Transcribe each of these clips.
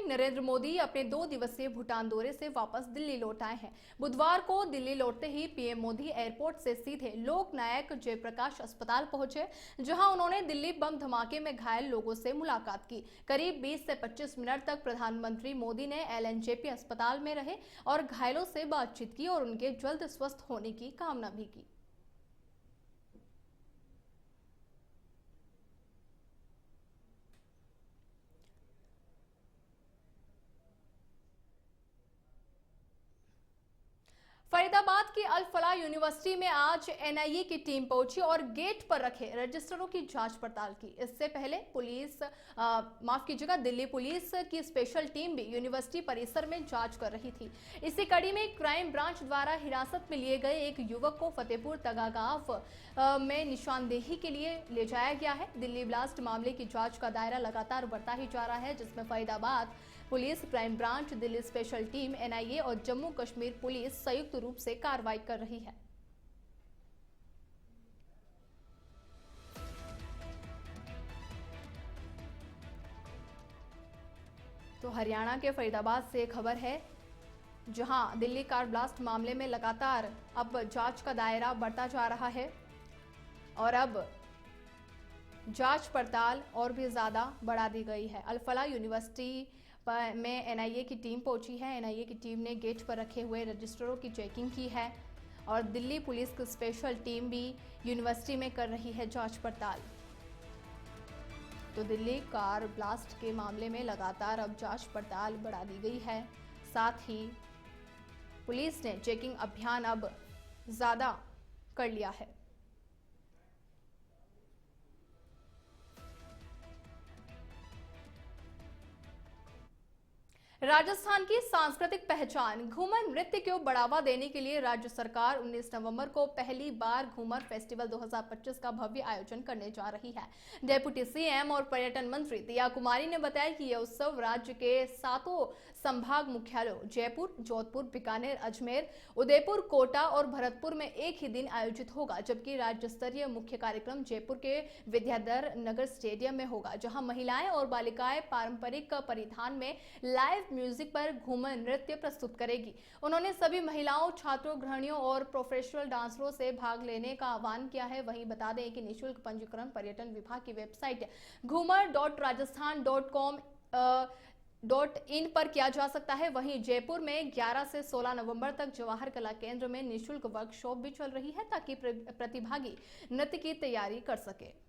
नरेंद्र मोदी अपने 2 दिवसीय भूटान दौरे से वापस दिल्ली लौट आए हैं। बुधवार को दिल्ली लौटते ही पीएम मोदी एयरपोर्ट से सीधे लोकनायक जयप्रकाश अस्पताल पहुंचे, जहां उन्होंने दिल्ली बम धमाके में घायल लोगों से मुलाकात की। करीब 20 से 25 मिनट तक प्रधानमंत्री मोदी ने एलएनजेपी अस्पताल में रहे और घायलों से बातचीत की और उनके जल्द स्वस्थ होने की कामना भी की। फरीदाबाद की अल फलाह यूनिवर्सिटी में आज एनआईए की टीम पहुंची और गेट पर रखे रजिस्टरों की जांच पड़ताल की। इससे पहले दिल्ली पुलिस की स्पेशल टीम भी यूनिवर्सिटी परिसर में जांच कर रही थी। इसी कड़ी में क्राइम ब्रांच द्वारा हिरासत में लिए गए एक युवक को फतेहपुर तगागांव में निशानदेही के लिए ले जाया गया है। दिल्ली ब्लास्ट मामले की जांच का दायरा लगातार बढ़ता ही जा रहा है, जिसमें Faridabad police, crime branch, Delhi special team, NIA और जम्मू कश्मीर पुलिस संयुक्त रूप से कार्रवाई कर रही है। तो हरियाणा के फरीदाबाद से खबर है, जहां दिल्ली कार ब्लास्ट मामले में लगातार अब जांच का दायरा बढ़ता जा रहा है और अब जांच पड़ताल और भी ज्यादा बढ़ा दी गई है। अल फलाह यूनिवर्सिटी में एनआईए की टीम पहुंची है। एनआईए की टीम ने गेट पर रखे हुए रजिस्टरों की चेकिंग की है और दिल्ली पुलिस की स्पेशल टीम भी यूनिवर्सिटी में कर रही है जांच पड़ताल। तो दिल्ली कार ब्लास्ट के मामले में लगातार अब जांच पड़ताल बढ़ा दी गई है। साथ ही पुलिस ने चेकिंग अभियान अब ज्यादा कर लिया है। राजस्थान की सांस्कृतिक पहचान घूमर नृत्य को बढ़ावा देने के लिए राज्य सरकार 19 नवंबर को पहली बार घूमर फेस्टिवल 2025 का भव्य आयोजन करने जा रही है। डेप्यूटी सीएम और पर्यटन मंत्री दिया कुमारी ने बताया कि यह उत्सव राज्य के 7 संभाग मुख्यालयों जयपुर, जोधपुर, बीकानेर, अजमेर, उदयपुर, कोटा और भरतपुर में एक ही दिन आयोजित होगा, जबकि राज्य स्तरीय मुख्य कार्यक्रम जयपुर के विद्याधर नगर स्टेडियम में होगा, जहां महिलाएं और बालिकाएं पारंपरिक परिधान में लाइव म्यूजिक पर घूमर नृत्य प्रस्तुत करेगी। उन्होंने सभी महिलाओं, छात्रों, गृहिणियों और प्रोफेशनल डांसरों से भाग लेने का आह्वान किया है। वहीं बता दें कि निःशुल्क पंजीकरण पर्यटन विभाग की वेबसाइट घूमर.rajasthan.com.in पर किया जा सकता है। वहीं जयपुर में 11 से 16 नवंबर तक जवाहर कला केंद्र में निःशुल्क वर्कशॉप भी चल रही है, ताकि प्रतिभागी नृत्य की तैयारी कर सके।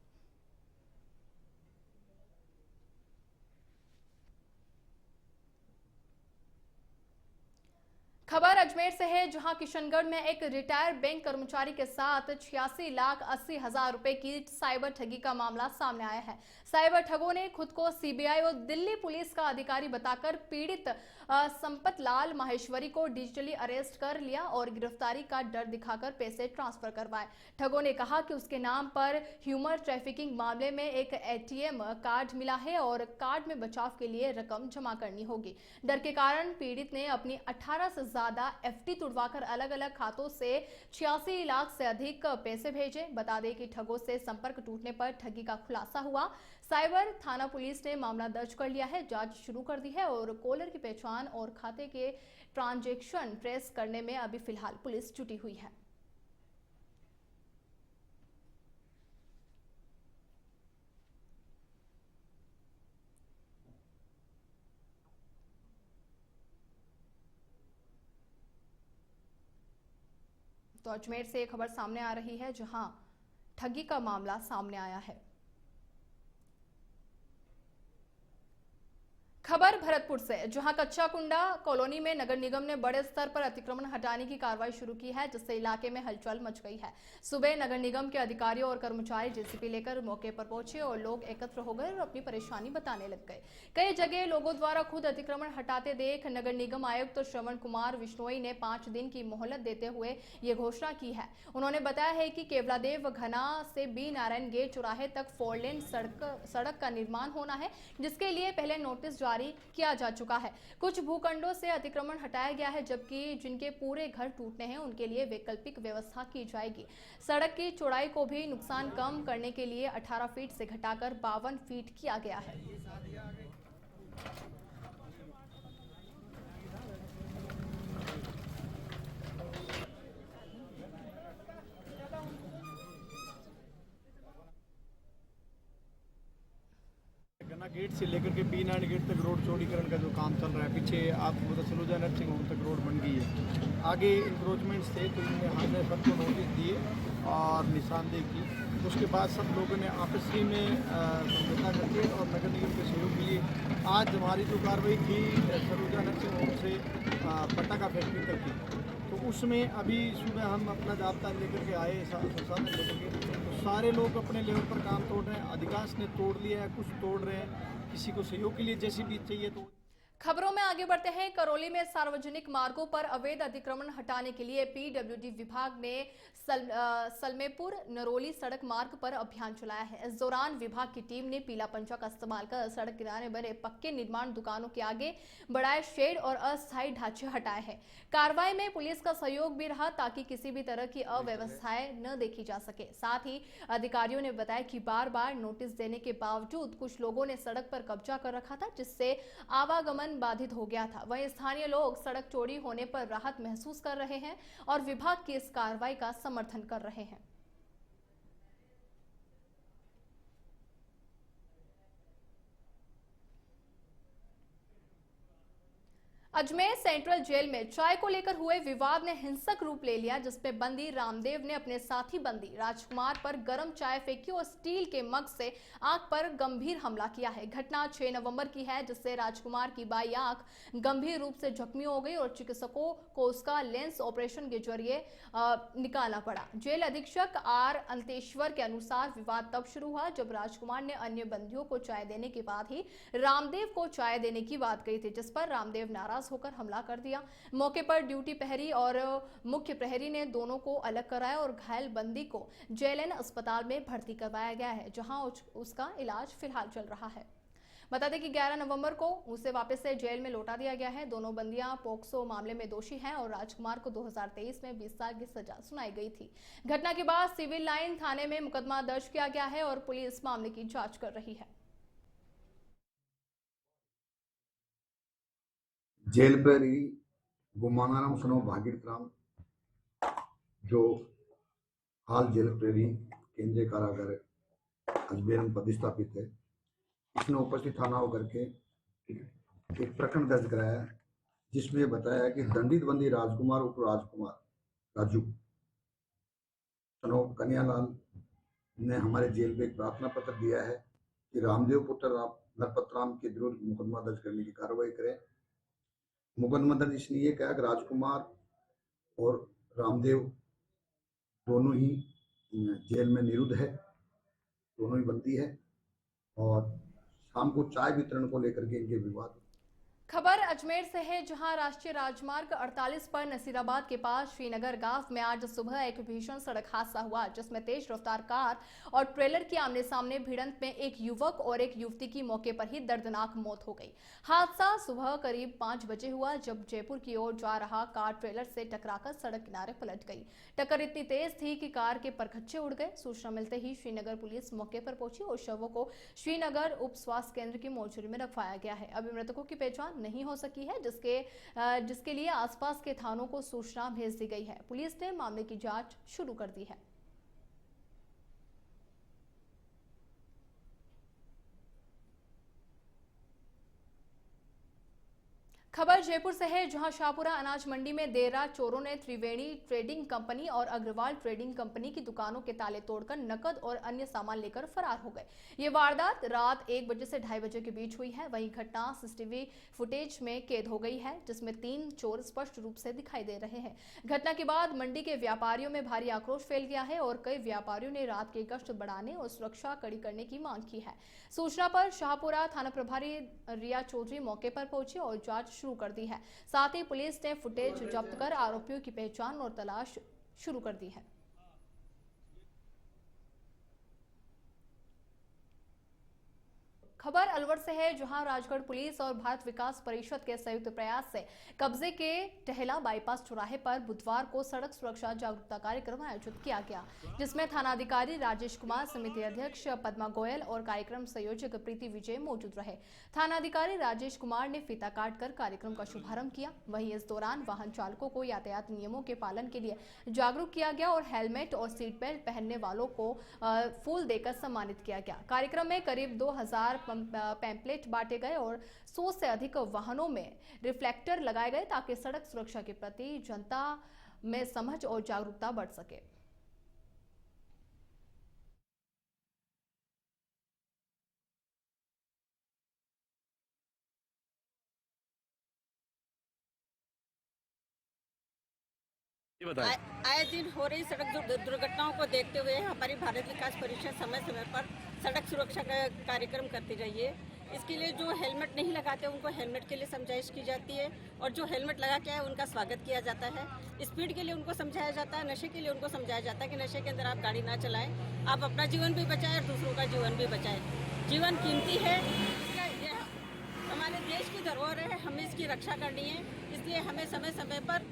खबर अजमेर से है, जहां किशनगढ़ में एक रिटायर्ड बैंक कर्मचारी के साथ 86,80,000 रुपए की साइबर ठगी का मामला सामने आया है। साइबर ठगों ने खुद को सीबीआई और दिल्ली पुलिस का अधिकारी बताकर पीड़ित संपत लाल माहेश्वरी को डिजिटली अरेस्ट कर लिया और गिरफ्तारी का डर दिखाकर पैसे ट्रांसफर करवाए। ठगों ने कहा कि उसके नाम पर ह्यूमन ट्रैफिकिंग मामले में एक एटीएम कार्ड मिला है और कार्ड में बचाव के लिए रकम जमा करनी होगी। डर के कारण पीड़ित ने अपनी 18 से ज्यादा एफडी तुड़वाकर अलग अलग खातों से 86 लाख से अधिक पैसे भेजे। बता दें कि ठगों से संपर्क टूटने पर ठगी का खुलासा हुआ। साइबर थाना पुलिस ने मामला दर्ज कर लिया है, जांच शुरू कर दी है और कॉलर की पहचान और खाते के ट्रांजैक्शन ट्रेस करने में अभी फिलहाल पुलिस जुटी हुई है। तो अजमेर से एक खबर सामने आ रही है, जहां ठगी का मामला सामने आया है। खबर भरतपुर से, जहां कच्चा कुंडा कॉलोनी में नगर निगम ने बड़े स्तर पर अतिक्रमण हटाने की कार्रवाई शुरू की है, जिससे इलाके में हलचल मच गई है। सुबह नगर निगम के अधिकारियों और कर्मचारी जेसीबी लेकर मौके पर पहुंचे और लोग एकत्र हो गए और अपनी परेशानी बताने लग गए। कई जगह लोगों द्वारा खुद अतिक्रमण हटाते देख नगर निगम आयुक्त श्रवण कुमार विश्नोई ने 5 दिन की मोहलत देते हुए ये घोषणा की है। उन्होंने बताया है कि केवलादेव घना से बी नारायण गेट चौराहे तक 4 लेन सड़क का निर्माण होना है, जिसके लिए पहले नोटिस जारी किया जा चुका है। कुछ भूखंडों से अतिक्रमण हटाया गया है, जबकि जिनके पूरे घर टूटने हैं उनके लिए वैकल्पिक व्यवस्था की जाएगी। सड़क की चौड़ाई को भी नुकसान कम करने के लिए 18 फीट से घटाकर 52 फीट किया गया है। गेट से लेकर के P9 गेट तक रोड चौड़ीकरण का जो काम चल रहा है, पीछे आपको पता सलूजा नर्सिंग होम तक रोड बन गई है। आगे इंक्रोचमेंट्स थे तो इनने हमने सबको नोटिस दिए और निशानदेही की। उसके बाद सब लोगों ने आपसी में समझौता करके और नगर निगम के सहयोग के लिए आज हमारी जो कार्रवाई थी सलूजा नर्सिंग होम से पटाखा फैक्ट्री तक की, तो उसमें अभी सुबह हम अपना जाब्ता लेकर के आए, संसाधन लेकर के, तो सारे लोग अपने लेवल पर काम तोड़ रहे हैं। अधिकांश ने तोड़ लिया है, कुछ तोड़ रहे हैं, किसी को सहयोग के लिए जैसी भी चाहिए तो। खबरों में आगे बढ़ते हैं। करौली में सार्वजनिक मार्गों पर अवैध अतिक्रमण हटाने के लिए पीडब्ल्यूडी विभाग ने सलमेपुर नरोली सड़क मार्ग पर अभियान चलाया है। इस दौरान विभाग की टीम ने पीला पंचा का इस्तेमाल कर सड़क किनारे बने पक्के निर्माण दुकानों के आगे बढ़ाए शेड और अस्थायी ढांचे हटाए हैं। कार्रवाई में पुलिस का सहयोग भी रहा ताकि किसी भी तरह की अव्यवस्थाएं न देखी जा सके। साथ ही अधिकारियों ने बताया कि बार बार नोटिस देने के बावजूद कुछ लोगों ने सड़क पर कब्जा कर रखा था, जिससे आवागमन बाधित हो गया था। वहीं स्थानीय लोग सड़क चौड़ी होने पर राहत महसूस कर रहे हैं और विभाग की इस कार्रवाई का समर्थन कर रहे हैं। अजमेर सेंट्रल जेल में चाय को लेकर हुए विवाद ने हिंसक रूप ले लिया, जिसमें बंदी रामदेव ने अपने साथी बंदी राजकुमार पर गर्म चाय फेंकी और स्टील के मग से आंख पर गंभीर हमला किया है। घटना 6 नवंबर की है, जिससे राजकुमार की बाई आंख गंभीर रूप से जख्मी हो गई और चिकित्सकों को उसका लेंस ऑपरेशन के जरिए निकालना पड़ा। जेल अधीक्षक आर अंतेश्वर के अनुसार विवाद तब शुरू हुआ जब राजकुमार ने अन्य बंदियों को चाय देने के बाद ही रामदेव को चाय देने की बात कही थी, जिस पर रामदेव नाराज होकर हमला कर दिया। मौके पर ड्यूटी प्रहरी और मुख्य प्रहरी ने दोनों को अलग कराया और घायल बंदी को जेएलएन अस्पताल में भर्ती करवाया गया है, जहां उसका इलाज फिलहाल चल रहा है। बता दें कि 11 नवंबर को उसे वापस से जेल में लौटा दिया गया है। दोनों बंदियां पोक्सो मामले में दोषी हैं और राजकुमार को 2023 में 20 साल की सजा सुनाई गई थी। घटना के बाद सिविल लाइन थाने में मुकदमा दर्ज किया गया है और पुलिस मामले की जांच कर रही है। जेल प्रहरी गुमानाराम सनो भागीरथ राम, जो हाल जेल प्रहरी केंद्रीय कारागार अजमेर में पदस्थापित है, इसने उपस्थित थाना होकर के एक प्रकरण दर्ज कराया, जिसमें बताया कि दंडित बंदी राजकुमार उप राजकुमार राजू सनो कन्यालाल ने हमारे जेल में एक प्रार्थना पत्र दिया है कि रामदेव पुत्र नरपत राम के विरुद्ध मुकदमा दर्ज करने की कार्रवाई करें। मुकदमा दर्ज इसलिए कहा कि राजकुमार और रामदेव दोनों ही जेल में निरुद्ध है, दोनों ही बंदी है और शाम को चाय वितरण को लेकर के इनके विवाद। खबर अजमेर से है, जहां राष्ट्रीय राजमार्ग 48 पर नसीराबाद के पास श्रीनगर गांव में आज सुबह एक भीषण सड़क हादसा हुआ, जिसमें तेज रफ्तार कार और ट्रेलर की आमने सामने भिड़ंत में एक युवक और एक युवती की मौके पर ही दर्दनाक मौत हो गई। हादसा सुबह करीब 5 बजे हुआ, जब जयपुर की ओर जा रहा कार ट्रेलर से टकराकर सड़क किनारे पलट गई। टक्कर इतनी तेज थी कि कार के परखच्चे उड़ गए। सूचना मिलते ही श्रीनगर पुलिस मौके पर पहुंची और शवों को श्रीनगर उप स्वास्थ्य केंद्र की मोर्चरी में रखवाया गया है। अभी मृतकों की पहचान नहीं हो सकी है, जिसके लिए आसपास के थानों को सूचना भेज दी गई है। पुलिस ने मामले की जांच शुरू कर दी है। खबर जयपुर से है, जहां शाहपुरा अनाज मंडी में देर रात चोरों ने त्रिवेणी ट्रेडिंग कंपनी और अग्रवाल ट्रेडिंग कंपनी की दुकानों के ताले तोड़कर नकद और अन्य सामान लेकर फरार हो गए। ये वारदात रात 1 बजे से 2:30 बजे के बीच हुई है। वहीं घटना सीसीटीवी फुटेज में कैद हो गई है, जिसमें 3 चोर स्पष्ट रूप से दिखाई दे रहे हैं। घटना के बाद मंडी के व्यापारियों में भारी आक्रोश फैल गया है और कई व्यापारियों ने रात की गश्त बढ़ाने और सुरक्षा कड़ी करने की मांग की है। सूचना पर शाहपुरा थाना प्रभारी रिया चौधरी मौके पर पहुंचे और जांच शुरू कर दी है। साथ ही पुलिस ने फुटेज जब्त कर आरोपियों की पहचान और तलाश शुरू कर दी है। खबर अलवर से है, जहां राजगढ़ पुलिस और भारत विकास परिषद के संयुक्त प्रयास से कब्जे के टहला बाईपास चौराहे पर बुधवार को सड़क सुरक्षा जागरूकता कार्यक्रम आयोजित किया गया, जिसमें थानाधिकारी राजेश कुमार, समिति अध्यक्ष पद्मा गोयल और कार्यक्रम संयोजक प्रीति विजय मौजूद रहे। थानाधिकारी राजेश कुमार ने फीता काटकर कार्यक्रम का शुभारंभ किया। वहीं इस दौरान वाहन चालकों को यातायात नियमों के पालन के लिए जागरूक किया गया और हेलमेट और सीट बेल्ट पहनने वालों को फूल देकर सम्मानित किया गया। कार्यक्रम में करीब 2000 पैम्पलेट बांटे गए और 100 से अधिक वाहनों में रिफ्लेक्टर लगाए गए ताकि सड़क सुरक्षा के प्रति जनता में समझ और जागरूकता बढ़ सके। आए दिन हो रही सड़क दुर्घटनाओं को देखते हुए हमारी भारत विकास परिषद समय समय पर सड़क सुरक्षा का कार्यक्रम करती रही है। इसके लिए जो हेलमेट नहीं लगाते उनको हेलमेट के लिए समझाइश की जाती है और जो हेलमेट लगा के आए उनका स्वागत किया जाता है। स्पीड के लिए उनको समझाया जाता है, नशे के लिए उनको समझाया जाता है कि नशे के अंदर आप गाड़ी ना चलाएं, आप अपना जीवन भी बचाएं और दूसरों का जीवन भी बचाएं। जीवन कीमती है, ये हमारे देश की धरोहर है, हमें इसकी रक्षा करनी है। इसलिए हमें समय समय पर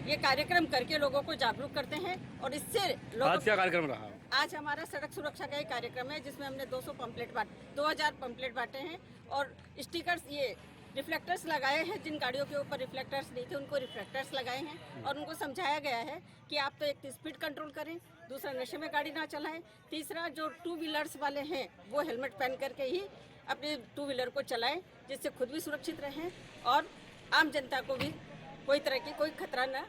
ये कार्यक्रम करके लोगों को जागरूक करते हैं और इससे आज क्या कार्यक्रम रहा? आज हमारा सड़क सुरक्षा का एक कार्यक्रम है जिसमें हमने 2000 पंपलेट बांटे हैं और स्टिकर्स, ये रिफ्लेक्टर्स लगाए हैं। जिन गाड़ियों के ऊपर रिफ्लेक्टर्स नहीं थे उनको रिफ्लेक्टर्स लगाए हैं और उनको समझाया गया है कि आप तो एक तो स्पीड कंट्रोल करें, दूसरा नशे में गाड़ी ना चलाएं, तीसरा जो 2 व्हीलर्स वाले हैं वो हेलमेट पहन करके ही अपने 2 व्हीलर को चलाएं, जिससे खुद भी सुरक्षित रहें और आम जनता को भी कोई तरह की कोई खतरा न।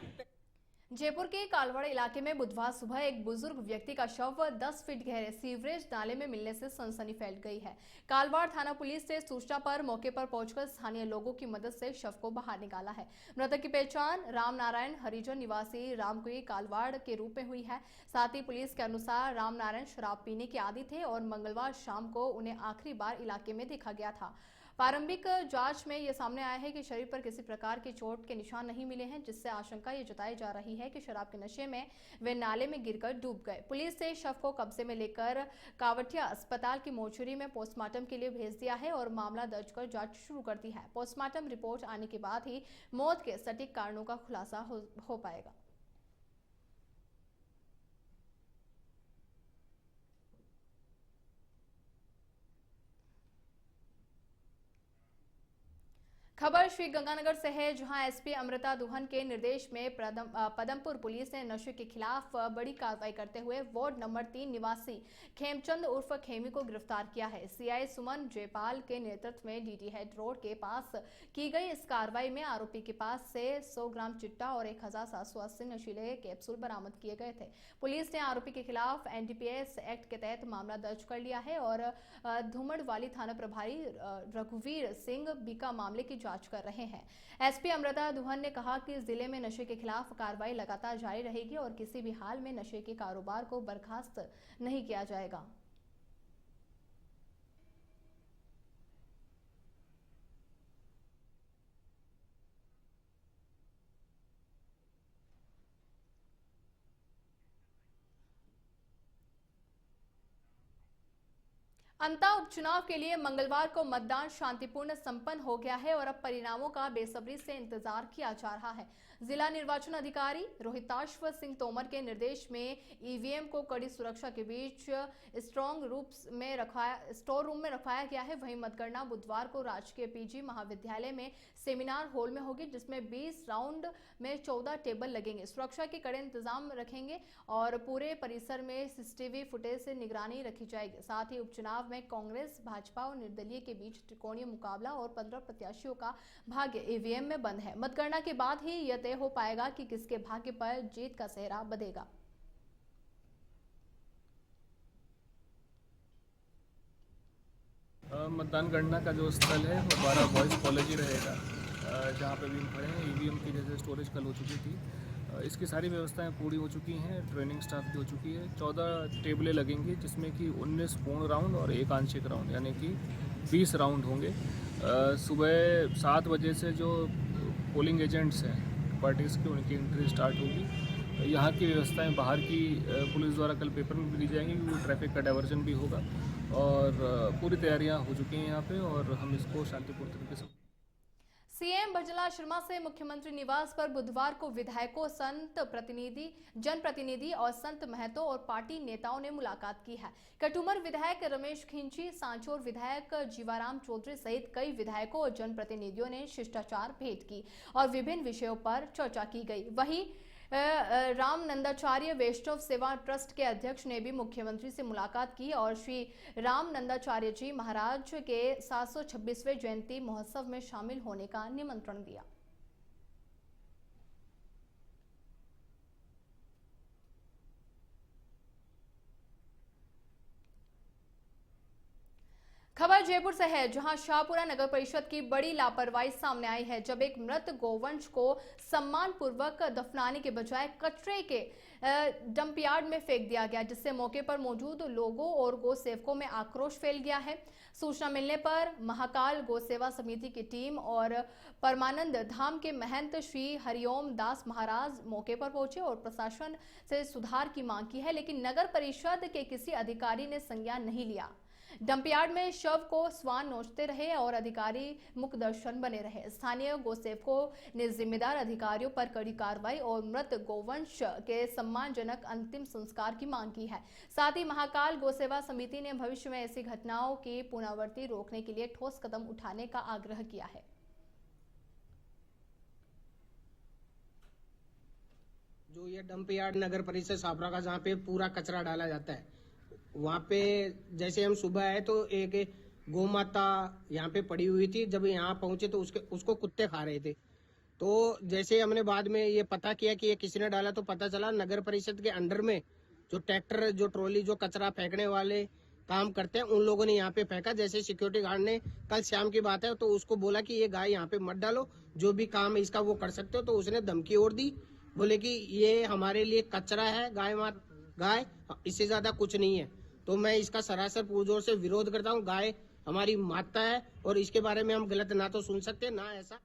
जयपुर के कालवाड़ इलाके में बुधवार सुबह एक बुजुर्ग व्यक्ति का शव 10 फीट गहरे सीवरेज नाले में मिलने से सनसनी फैल गई है। कालवाड़ थाना पुलिस ने सूचना पर मौके पर पहुंचकर स्थानीय लोगों की मदद से शव को बाहर निकाला है। मृतक की पहचान राम नारायण हरिजन निवासी रामकुई कालवाड़ के रूप में हुई है। साथ ही पुलिस के अनुसार राम नारायण शराब पीने के आदी थे और मंगलवार शाम को उन्हें आखिरी बार इलाके में देखा गया था। प्रारंभिक जांच में यह सामने आया है कि शरीर पर किसी प्रकार की चोट के निशान नहीं मिले हैं, जिससे आशंका ये जताई जा रही है कि शराब के नशे में वे नाले में गिरकर डूब गए। पुलिस ने शव को कब्जे में लेकर कावटिया अस्पताल की मोर्चरी में पोस्टमार्टम के लिए भेज दिया है और मामला दर्ज कर जांच शुरू कर दी है। पोस्टमार्टम रिपोर्ट आने के बाद ही मौत के सटीक कारणों का खुलासा हो पाएगा। खबर श्री गंगानगर से है, जहां एसपी अमृता दुहन के निर्देश में पदमपुर पुलिस ने नशे के खिलाफ बड़ी कार्रवाई करते हुए वार्ड नंबर 3 निवासी खेमचंद उर्फ खेमी को गिरफ्तार किया है। सीआई सुमन जयपाल के नेतृत्व में डीटी हेड रोड के पास की गई इस कार्रवाई में आरोपी के पास से 100 ग्राम चिट्टा और 1780 नशीले कैप्सूल बरामद किए गए थे। पुलिस ने आरोपी के खिलाफ एनडीपीएस एक्ट के तहत मामला दर्ज कर लिया है और धुमड़वाली थाना प्रभारी रघुवीर सिंह बीका मामले की जांच कर रहे हैं। एसपी अमृता दुहन ने कहा कि जिले में नशे के खिलाफ कार्रवाई लगातार जारी रहेगी और किसी भी हाल में नशे के कारोबार को बर्खास्त नहीं किया जाएगा। अंता उपचुनाव के लिए मंगलवार को मतदान शांतिपूर्ण संपन्न हो गया है और अब परिणामों का बेसब्री से इंतजार किया जा रहा है। जिला निर्वाचन अधिकारी रोहिताश्व सिंह तोमर के निर्देश में ईवीएम को कड़ी सुरक्षा के बीच स्ट्रॉन्ग स्टोर रूम में रखवाया गया है। वहीं मतगणना बुधवार को राजकीय पीजी महाविद्यालय में सेमिनार हॉल में होगी, जिसमें 20 राउंड में 14 टेबल लगेंगे। सुरक्षा के कड़े इंतजाम रखेंगे और पूरे परिसर में सीसीटीवी फुटेज से निगरानी रखी जाएगी। साथ ही उपचुनाव में कांग्रेस, भाजपा और निर्दलीय के बीच त्रिकोणीय मुकाबला और 15 प्रत्याशियों का भाग्य ईवीएम में बंद है। मतगणना के बाद ही यह तय हो पाएगा कि किसके भाग्य पर जीत का सेहरा बंधेगा। मतदान गणना का जो स्थल है वो 12 बॉयज़ कॉलेज ही रहेगा, जहाँ पे भी हम खड़े हैं। ईवीएम की जैसे स्टोरेज कल हो चुकी थी, इसकी सारी व्यवस्थाएं पूरी हो चुकी हैं, ट्रेनिंग स्टाफ भी हो चुकी है। 14 टेबलें लगेंगी, जिसमें कि 19 पूर्ण राउंड और 1 आंशिक राउंड, यानी कि 20 राउंड होंगे। सुबह 7 बजे से जो पोलिंग एजेंट्स हैं पार्टीज़ की, उनकी एंट्री स्टार्ट होगी। यहाँ की व्यवस्थाएं बाहर की पुलिस द्वारा कल पेपर में भी दी जाएंगी, क्योंकि ट्रैफिक का डाइवर्जन भी होगा और पूरी तैयारियाँ हो चुकी हैं यहाँ पे और हम इसको शांतिपूर्ण तरीके से। सीएम भजनलाल शर्मा से मुख्यमंत्री निवास पर बुधवार को विधायकों, जनप्रतिनिधि और संत महतो और पार्टी नेताओं ने मुलाकात की है। कटुमर विधायक रमेश खिंची, सांचौर विधायक जीवाराम चौधरी सहित कई विधायकों और जनप्रतिनिधियों ने शिष्टाचार भेंट की और विभिन्न विषयों पर चर्चा की गई। वहीं रामनंदाचार्य वैष्णव सेवा ट्रस्ट के अध्यक्ष ने भी मुख्यमंत्री से मुलाकात की और श्री रामनंदाचार्य जी महाराज के 726वें जयंती महोत्सव में शामिल होने का निमंत्रण दिया। खबर जयपुर से है, जहां शाहपुरा नगर परिषद की बड़ी लापरवाही सामने आई है, जब एक मृत गोवंश को सम्मानपूर्वक दफनाने के बजाय कचरे के डंपयार्ड में फेंक दिया गया, जिससे मौके पर मौजूद लोगों और गौ सेवकों में आक्रोश फैल गया है। सूचना मिलने पर महाकाल गौ सेवा समिति की टीम और परमानंद धाम के महंत श्री हरिओम दास महाराज मौके पर पहुंचे और प्रशासन से सुधार की मांग की है, लेकिन नगर परिषद के किसी अधिकारी ने संज्ञान नहीं लिया। डंपयार्ड में शव को स्वान नोचते रहे और अधिकारी मुख दर्शन बने रहे। स्थानीय गौसेवकों ने जिम्मेदार अधिकारियों पर कड़ी कार्रवाई और मृत गोवंश के सम्मानजनक अंतिम संस्कार की मांग की है। साथ ही महाकाल गौसेवा समिति ने भविष्य में ऐसी घटनाओं की पुनरावृत्ति रोकने के लिए ठोस कदम उठाने का आग्रह किया है। जो ये डंपयार्ड नगर परिषद शाहपुरा का जहाँ पे पूरा कचरा डाला जाता है, वहाँ पे जैसे हम सुबह आए तो एक गौ माता यहाँ पे पड़ी हुई थी। जब यहाँ पहुंचे तो उसको कुत्ते खा रहे थे। तो जैसे हमने बाद में ये पता किया कि ये किसी ने डाला, तो पता चला नगर परिषद के अंडर में जो ट्रैक्टर, जो ट्रॉली, जो कचरा फेंकने वाले काम करते हैं, उन लोगों ने यहाँ पे फेंका। जैसे सिक्योरिटी गार्ड ने, कल शाम की बात है, तो उसको बोला कि ये गाय यहाँ पे मत डालो, जो भी काम है इसका वो कर सकते हो। तो उसने धमकी और दी, बोले कि ये हमारे लिए कचरा है, गाय इससे ज्यादा कुछ नहीं है। तो मैं इसका सरासर पुरजोर से विरोध करता हूँ। गाय हमारी माता है और इसके बारे में हम गलत ना तो सुन सकते ना ऐसा।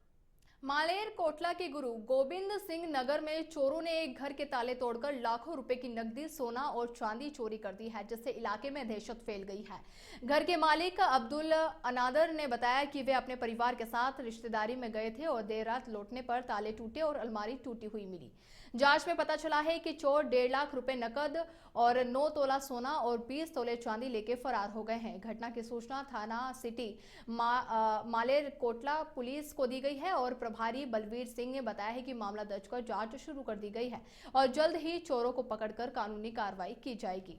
मालेर कोटला के गुरु गोविंद सिंह नगर में चोरों ने एक घर के ताले तोड़कर लाखों रुपए की नकदी, सोना और चांदी चोरी कर दी है, जिससे इलाके में दहशत फैल गई है। घर के मालिक अब्दुल अनादर ने बताया कि वे अपने परिवार के साथ रिश्तेदारी में गए थे और देर रात लौटने पर ताले टूटे और अलमारी टूटी हुई मिली। जांच में पता चला है कि चोर 1.5 लाख रुपए नकद और 9 तोला सोना और 20 तोले चांदी लेके फरार हो गए हैं। घटना की सूचना थाना सिटी मालेर कोटला पुलिस को दी गई है और प्रभारी बलवीर सिंह ने बताया है कि मामला दर्ज कर जांच शुरू कर दी गई है और जल्द ही चोरों को पकड़कर कानूनी कार्रवाई की जाएगी।